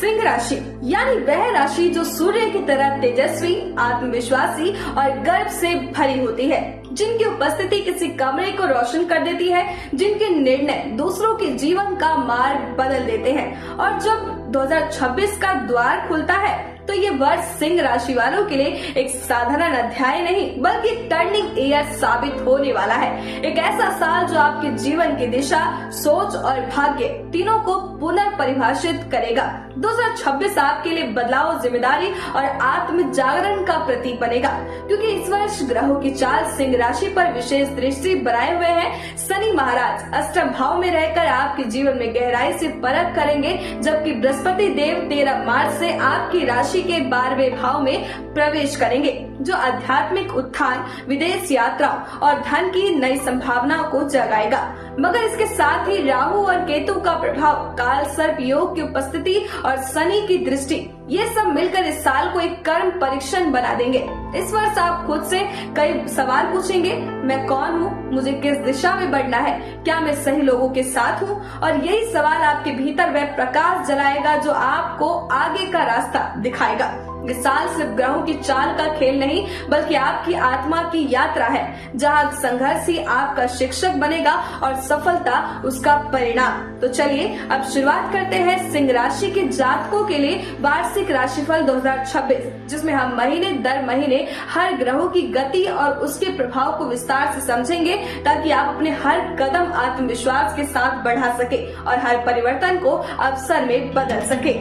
सिंह राशि यानी वह राशि जो सूर्य की तरह तेजस्वी, आत्मविश्वासी और गर्व से भरी होती है, जिनकी उपस्थिति किसी कमरे को रोशन कर देती है, जिनके निर्णय दूसरों के जीवन का मार्ग बदल देते हैं। और जब 2026 का द्वार खुलता है तो ये वर्ष सिंह राशि वालों के लिए एक साधारण अध्याय नहीं बल्कि टर्निंग ईयर साबित होने वाला है। एक ऐसा साल जो आपके जीवन की दिशा, सोच और भाग्य तीनों को पुनर्परिभाषित करेगा। 2026 आपके लिए बदलाव, जिम्मेदारी और आत्म जागरण का प्रतीक बनेगा, क्योंकि इस वर्ष ग्रहों की चाल सिंह राशि पर विशेष दृष्टि बनाए हुए हैं। शनि महाराज अष्टम भाव में रहकर आपके जीवन में गहराई से परख करेंगे, जबकि बृहस्पति देव 13 मार्च से आपकी राशि के 12वें भाव में प्रवेश करेंगे, जो आध्यात्मिक उत्थान, विदेश यात्राओं और धन की नई संभावनाओं को जगाएगा। मगर इसके साथ ही राहु और केतु का प्रभाव, काल सर्प योग की उपस्थिति और शनि की दृष्टि, ये सब मिलकर इस साल को एक कर्म परीक्षण बना देंगे। इस वर्ष आप खुद से कई सवाल पूछेंगे, मैं कौन हूँ, मुझे किस दिशा में बढ़ना है, क्या मैं सही लोगों के साथ हूँ? और यही सवाल आपके भीतर वह प्रकाश जलाएगा जो आपको आगे का रास्ता दिखाएगा। ये साल सिर्फ ग्रहों की चाल का खेल नहीं बल्कि आपकी आत्मा की यात्रा है, जहाँ संघर्ष ही आपका शिक्षक बनेगा और सफलता उसका परिणाम। तो चलिए अब शुरुआत करते हैं सिंह राशि के जातकों के लिए वार्षिक राशिफल 2026, जिसमें हम महीने दर महीने हर ग्रहों की गति और उसके प्रभाव को विस्तार से समझेंगे, ताकि आप अपने हर कदम आत्मविश्वास के साथ बढ़ा सके और हर परिवर्तन को अवसर में बदल सके।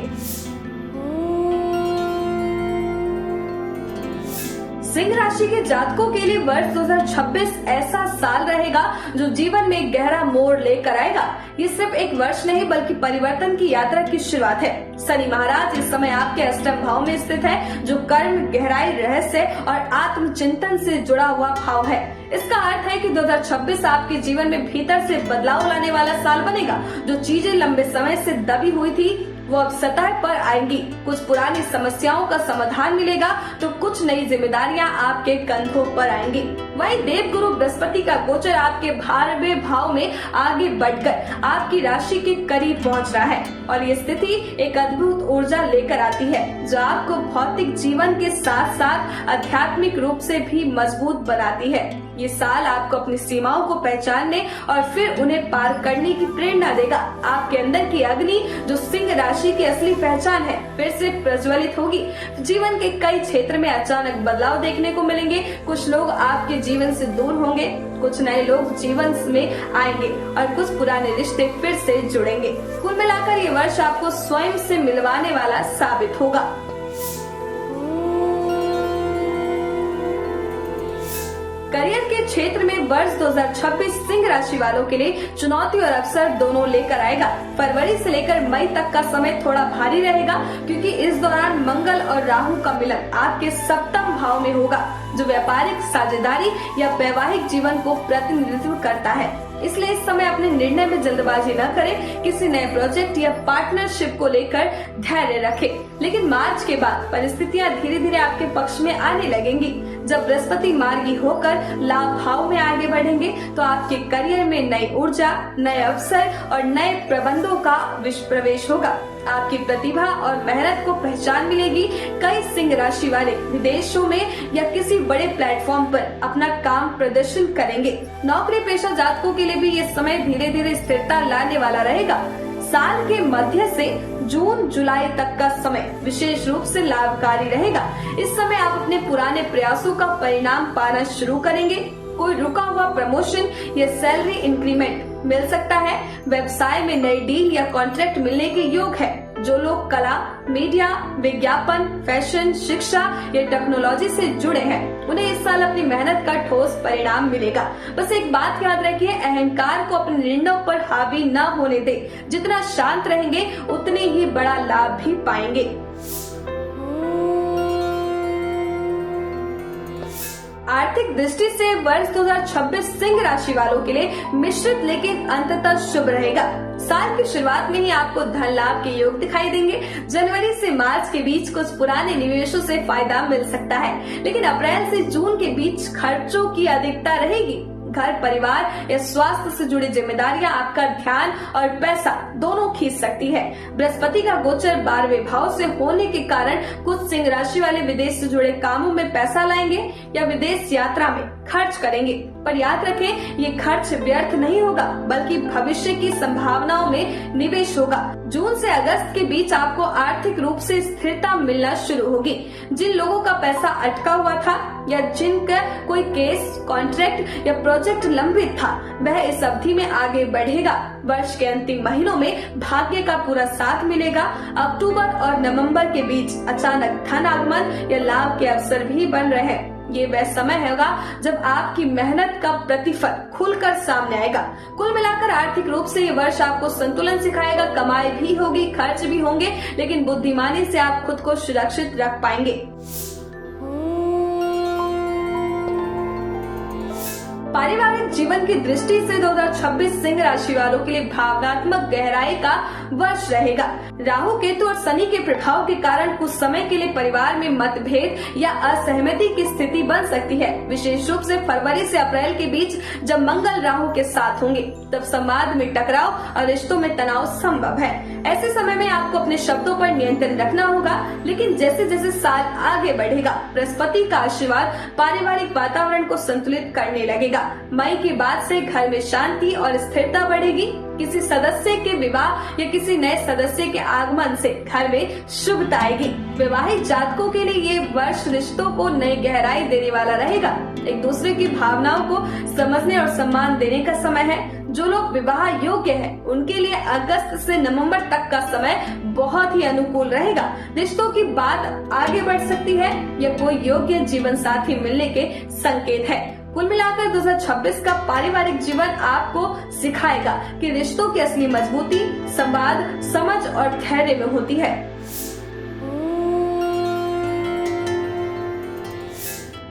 सिंह राशि के जातकों के लिए वर्ष 2026 ऐसा साल रहेगा जो जीवन में गहरा मोड़ लेकर आएगा। ये सिर्फ एक वर्ष नहीं बल्कि परिवर्तन की यात्रा की शुरुआत है। शनि महाराज इस समय आपके अष्टम भाव में स्थित है, जो कर्म, गहराई, रहस्य और आत्मचिंतन से जुड़ा हुआ भाव है। इसका अर्थ है कि 2026 आपके जीवन में भीतर से बदलाव लाने वाला साल बनेगा। जो चीजें लंबे समय से दबी हुई थी वो अब सतह पर आएंगी। कुछ पुरानी समस्याओं का समाधान मिलेगा तो कुछ नई जिम्मेदारियां आपके कंधों पर आएंगी। वहीं देवगुरु बृहस्पति का गोचर आपके 12वें भाव में आगे बढ़कर आपकी राशि के करीब पहुंच रहा है, और ये स्थिति एक अद्भुत ऊर्जा लेकर आती है जो आपको भौतिक जीवन के साथ साथ आध्यात्मिक रूप से भी मजबूत बनाती है। ये साल आपको अपनी सीमाओं को पहचानने और फिर उन्हें पार करने की प्रेरणा देगा। आपके अंदर की अग्नि, जो सिंह राशि की असली पहचान है, फिर से प्रज्वलित होगी। जीवन के कई क्षेत्र में अचानक बदलाव देखने को मिलेंगे। कुछ लोग आपके जीवन से दूर होंगे, कुछ नए लोग जीवन में आएंगे और कुछ पुराने रिश्ते फिर से जुड़ेंगे। कुल मिलाकर ये वर्ष आपको स्वयं से मिलवाने वाला साबित होगा। करियर के क्षेत्र में वर्ष 2026 सिंह राशि वालों के लिए चुनौती और अवसर दोनों लेकर आएगा। फरवरी से लेकर मई तक का समय थोड़ा भारी रहेगा, क्योंकि इस दौरान मंगल और राहु का मिलन आपके सप्तम भाव में होगा, जो व्यापारिक साझेदारी या वैवाहिक जीवन को प्रतिनिधित्व करता है। इसलिए इस समय अपने निर्णय में जल्दबाजी न करें। किसी नए प्रोजेक्ट या पार्टनरशिप को लेकर धैर्य रखें। लेकिन मार्च के बाद परिस्थितियां धीरे धीरे आपके पक्ष में आने लगेंगी। जब बृहस्पति मार्गी होकर लाभ भाव में आगे बढ़ेंगे तो आपके करियर में नई ऊर्जा, नए अवसर और नए प्रबंधों का प्रवेश होगा। आपकी प्रतिभा और मेहनत को पहचान मिलेगी। कई सिंह राशि वाले विदेशों में या किसी बड़े प्लेटफॉर्म पर अपना काम प्रदर्शन करेंगे। नौकरी पेशा जातकों के लिए भी ये समय धीरे धीरे स्थिरता लाने वाला रहेगा। साल के मध्य से जून जुलाई तक का समय विशेष रूप से लाभकारी रहेगा। इस समय आप अपने पुराने प्रयासों का परिणाम पाना शुरू करेंगे। कोई रुका हुआ प्रमोशन या सैलरी इंक्रीमेंट मिल सकता है। व्यवसाय में नई डील या कॉन्ट्रैक्ट मिलने के योग है। जो लोग कला, मीडिया, विज्ञापन, फैशन, शिक्षा या टेक्नोलॉजी से जुड़े हैं, उन्हें इस साल अपनी मेहनत का ठोस परिणाम मिलेगा। बस एक बात याद रखिए, अहंकार को अपने निर्णयों पर हावी न होने दें। जितना शांत रहेंगे उतने ही बड़ा लाभ भी पाएंगे। आर्थिक दृष्टि से वर्ष 2026 सिंह राशि वालों के लिए मिश्रित लेकिन अंततः शुभ रहेगा। साल की शुरुआत में ही आपको धन लाभ के योग दिखाई देंगे। जनवरी से मार्च के बीच कुछ पुराने निवेशों से फायदा मिल सकता है, लेकिन अप्रैल से जून के बीच खर्चों की अधिकता रहेगी। घर, परिवार या स्वास्थ्य से जुड़ी जिम्मेदारियां आपका ध्यान और पैसा दोनों खींच सकती है। बृहस्पति का गोचर 12वें भाव से होने के कारण कुछ सिंह राशि वाले विदेश से जुड़े कामों में पैसा लाएंगे या विदेश यात्रा में खर्च करेंगे, पर याद रखें ये खर्च व्यर्थ नहीं होगा बल्कि भविष्य की संभावनाओं में निवेश होगा। जून से अगस्त के बीच आपको आर्थिक रूप से स्थिरता मिलना शुरू होगी। जिन लोगों का पैसा अटका हुआ था या जिनका कोई केस, कॉन्ट्रैक्ट या प्रोजेक्ट लंबित था, वह इस अवधि में आगे बढ़ेगा। वर्ष के अंतिम महीनों में भाग्य का पूरा साथ मिलेगा। अक्टूबर और नवंबर के बीच अचानक धन आगमन या लाभ के अवसर भी बन रहे हैं। ये वह समय होगा जब आपकी मेहनत का प्रतिफल खुलकर सामने आएगा। कुल मिलाकर आर्थिक रूप से ये वर्ष आपको संतुलन सिखाएगा। कमाई भी होगी, खर्च भी होंगे, लेकिन बुद्धिमानी से आप खुद को सुरक्षित रख पाएंगे। पारिवारिक जीवन की दृष्टि से 2026 सिंह राशि वालों के लिए भावनात्मक गहराई का वर्ष रहेगा। राहु, केतु और शनि के प्रभाव के कारण कुछ समय के लिए परिवार में मतभेद या असहमति की स्थिति बन सकती है। विशेष रूप से फरवरी से अप्रैल के बीच जब मंगल राहु के साथ होंगे, तब संवाद में टकराव और रिश्तों में तनाव संभव है। ऐसे समय में आपको अपने शब्दों पर नियंत्रण रखना होगा, लेकिन जैसे जैसे साल आगे बढ़ेगा, बृहस्पति का आशीर्वाद पारिवारिक वातावरण को संतुलित करने लगेगा। मई के बाद से घर में शांति और स्थिरता बढ़ेगी। किसी सदस्य के विवाह या किसी नए सदस्य के आगमन से घर में शुभता आएगी। विवाहित जातकों के लिए ये वर्ष रिश्तों को नई गहराई देने वाला रहेगा। एक दूसरे की भावनाओं को समझने और सम्मान देने का समय है। जो लोग विवाह योग्य हैं, उनके लिए अगस्त से नवंबर तक का समय बहुत ही अनुकूल रहेगा। रिश्तों की बात आगे बढ़ सकती है या कोई योग्य जीवन साथी मिलने के संकेत है। कुल मिलाकर 2026 का पारिवारिक जीवन आपको सिखाएगा कि रिश्तों की असली मजबूती संवाद, समझ और धैर्य में होती है।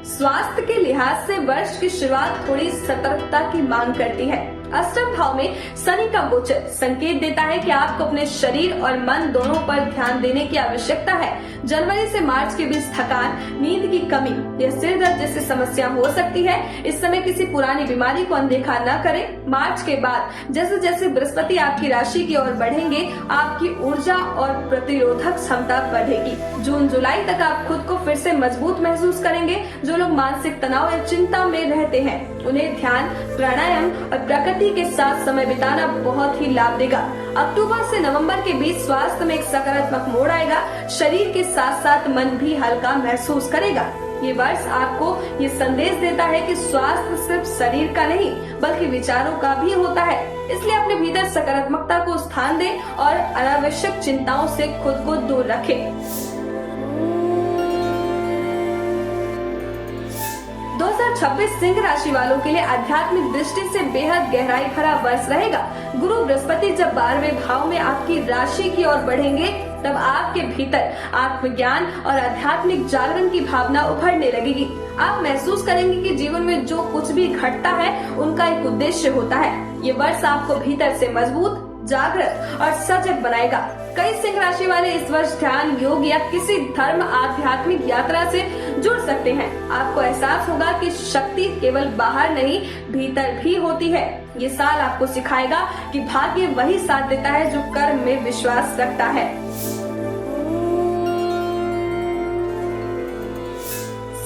स्वास्थ्य के लिहाज से वर्ष की शुरुआत थोड़ी सतर्कता की मांग करती है। अष्टम भाव में शनि का गोचर संकेत देता है कि आपको अपने शरीर और मन दोनों पर ध्यान देने की आवश्यकता है। जनवरी से मार्च के बीच थकान, नींद की कमी या सिर दर्द जैसी समस्या हो सकती है। इस समय किसी पुरानी बीमारी को अनदेखा न करें। मार्च के बाद जैसे जैसे बृहस्पति आपकी राशि की ओर बढ़ेंगे, आपकी ऊर्जा और प्रतिरोधक क्षमता बढ़ेगी। जून जुलाई तक आप खुद को फिर से मजबूत महसूस करेंगे। जो लोग मानसिक तनाव या चिंता में रहते हैं, उन्हें ध्यान, प्राणायाम और प्रकृति के साथ समय बिताना बहुत ही लाभ देगा। अक्टूबर से नवंबर के बीच स्वास्थ्य में एक सकारात्मक मोड़ आएगा। शरीर के साथ साथ मन भी हल्का महसूस करेगा। ये वर्ष आपको ये संदेश देता है कि स्वास्थ्य सिर्फ शरीर का नहीं बल्कि विचारों का भी होता है। इसलिए अपने भीतर सकारात्मकता को स्थान दें और अनावश्यक चिंताओं से खुद को दूर रखें। 2026 सिंह राशि वालों के लिए आध्यात्मिक दृष्टि से बेहद गहराई भरा वर्ष रहेगा। गुरु बृहस्पति जब 12वें भाव में आपकी राशि की ओर बढ़ेंगे, तब आपके भीतर आत्मज्ञान और आध्यात्मिक जागरण की भावना उभरने लगेगी। आप महसूस करेंगे कि जीवन में जो कुछ भी घटता है, उनका एक उद्देश्य होता है। ये वर्ष आपको भीतर से मजबूत, जागृत और सजग बनाएगा। कई सिंह राशि वाले इस वर्ष ध्यान, योग या किसी धर्म आध्यात्मिक यात्रा से जुड़ सकते हैं। आपको एहसास होगा कि शक्ति केवल बाहर नहीं, भीतर भी होती है। ये साल आपको सिखाएगा कि भाग्य वही साथ देता है जो कर्म में विश्वास रखता है।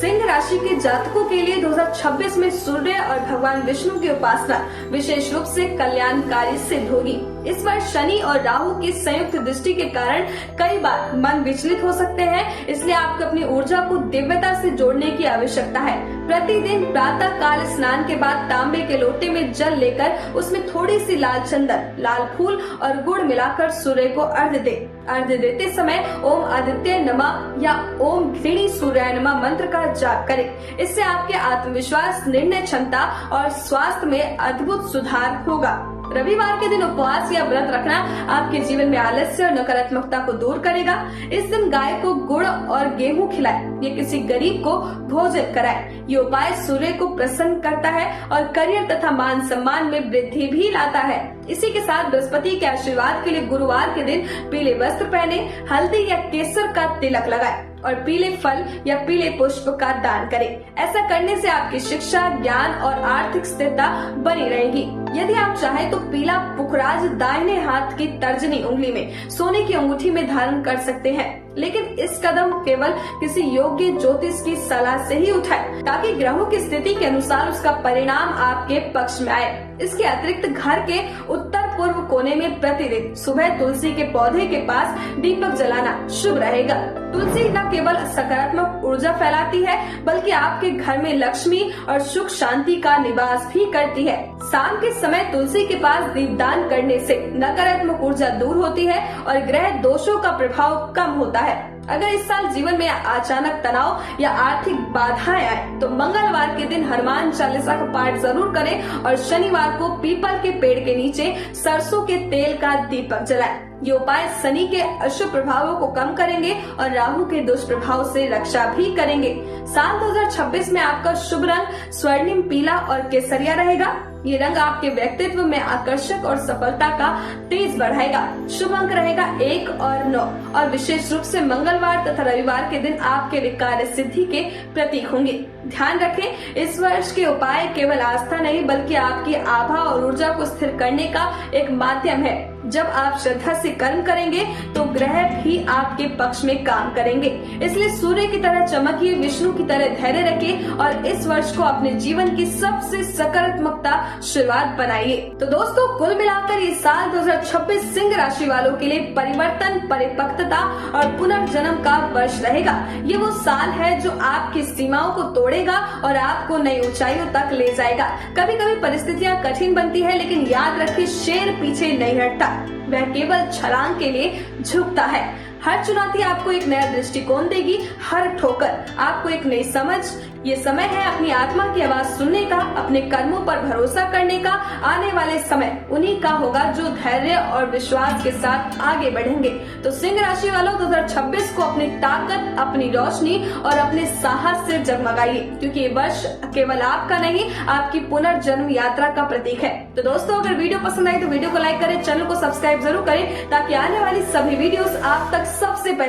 सिंह राशि के जातकों के लिए 2026 में सूर्य और भगवान विष्णु की उपासना विशेष रूप से कल्याणकारी सिद्ध होगी। इस वर्ष शनि और राहु की संयुक्त दृष्टि के कारण कई बार मन विचलित हो सकते हैं, इसलिए आपको अपनी ऊर्जा को दिव्यता से जोड़ने की आवश्यकता है। प्रतिदिन प्रातः काल स्नान के बाद तांबे के लोटे में जल लेकर उसमें थोड़ी सी लाल चंदन, लाल फूल और गुड़ मिलाकर सूर्य को अर्घ्य दे। अर्घ्य देते समय ओम आदित्य नमः या ओम घृणी सूर्याय नमः मंत्र का जाप करें। इससे आपके आत्मविश्वास, निर्णय क्षमता और स्वास्थ्य में अद्भुत सुधार होगा। रविवार के दिन उपवास या व्रत रखना आपके जीवन में आलस्य और नकारात्मकता को दूर करेगा। इस दिन गाय को गुड़ और गेहूं खिलाए या किसी गरीब को भोजन कराए। ये उपाय सूर्य को प्रसन्न करता है और करियर तथा मान सम्मान में वृद्धि भी लाता है। इसी के साथ बृहस्पति के आशीर्वाद के लिए गुरुवार के दिन पीले वस्त्र पहने, हल्दी या केसर का तिलक लगाए और पीले फल या पीले पुष्प का दान करें। ऐसा करने से आपकी शिक्षा, ज्ञान और आर्थिक स्थिरता बनी रहेगी। यदि आप चाहें तो पीला पुखराज दाहिने हाथ की तर्जनी उंगली में सोने की अंगूठी में धारण कर सकते हैं, लेकिन इस कदम केवल किसी योग्य ज्योतिष की सलाह से ही उठाएं, ताकि ग्रहों की स्थिति के अनुसार उसका परिणाम आपके पक्ष में आए। इसके अतिरिक्त घर के उत्तर पूर्व कोने में प्रतिदिन सुबह तुलसी के पौधे के पास दीपक जलाना शुभ रहेगा। तुलसी न केवल सकारात्मक ऊर्जा फैलाती है, बल्कि आपके घर में लक्ष्मी और सुख शांति का निवास भी करती है। शाम के समय तुलसी के पास दीपदान करने से नकारात्मक ऊर्जा दूर होती है और ग्रह दोषों का प्रभाव कम होता है। अगर इस साल जीवन में अचानक तनाव या आर्थिक बाधाएं आए तो मंगलवार के दिन हनुमान चालीसा का पाठ जरूर करें और शनिवार को पीपल के पेड़ के नीचे सरसों के तेल का दीपक जलाएं। ये उपाय शनि के अशुभ प्रभावों को कम करेंगे और राहु के दुष्प्रभाव से रक्षा भी करेंगे। साल 2026 में आपका शुभ रंग स्वर्णिम पीला और केसरिया रहेगा। ये रंग आपके व्यक्तित्व में आकर्षक और सफलता का तेज बढ़ाएगा। शुभ अंक रहेगा 1 और 9 और विशेष रूप से मंगलवार तथा रविवार के दिन आपके लिए कार्य सिद्धि के प्रतीक होंगे। ध्यान रखें, इस वर्ष के उपाय केवल आस्था नहीं बल्कि आपकी आभा और ऊर्जा को स्थिर करने का एक माध्यम है। जब आप श्रद्धा से कर्म करेंगे तो ग्रह भी आपके पक्ष में काम करेंगे। इसलिए सूर्य की तरह चमकिए, विष्णु की तरह धैर्य रखिए और इस वर्ष को अपने जीवन की सबसे सकारात्मकता शुरुआत बनाइए। तो दोस्तों, कुल मिलाकर ये साल 2026 सिंह राशि वालों के लिए परिवर्तन, परिपक्वता और पुनर्जन्म का वर्ष रहेगा। ये वो साल है जो आपकी सीमाओं को तोड़ेगा और आपको नई ऊंचाइयों तक ले जाएगा। कभी कभी परिस्थितियां कठिन बनती है, लेकिन याद रखिए, शेर पीछे नहीं हटता, वह केवल छलांग के लिए झुकता है। हर चुनौती आपको एक नया दृष्टिकोण देगी, हर ठोकर आपको एक नई समझ। ये समय है अपनी आत्मा की आवाज सुनने का, अपने कर्मों पर भरोसा करने का। आने वाले समय उन्हीं का होगा जो धैर्य और विश्वास के साथ आगे बढ़ेंगे। तो सिंह राशि वालों, 2026 को अपनी ताकत, अपनी रोशनी और अपने साहस से जगमगाइए, क्योंकि ये वर्ष केवल आपका नहीं, आपकी पुनर्जन्म यात्रा का प्रतीक है। तो दोस्तों, अगर वीडियो पसंद आई तो वीडियो को लाइक करें, चैनल को सब्सक्राइब जरूर करें, ताकि आने वाली सभी वीडियोस आप तक सबसे पहले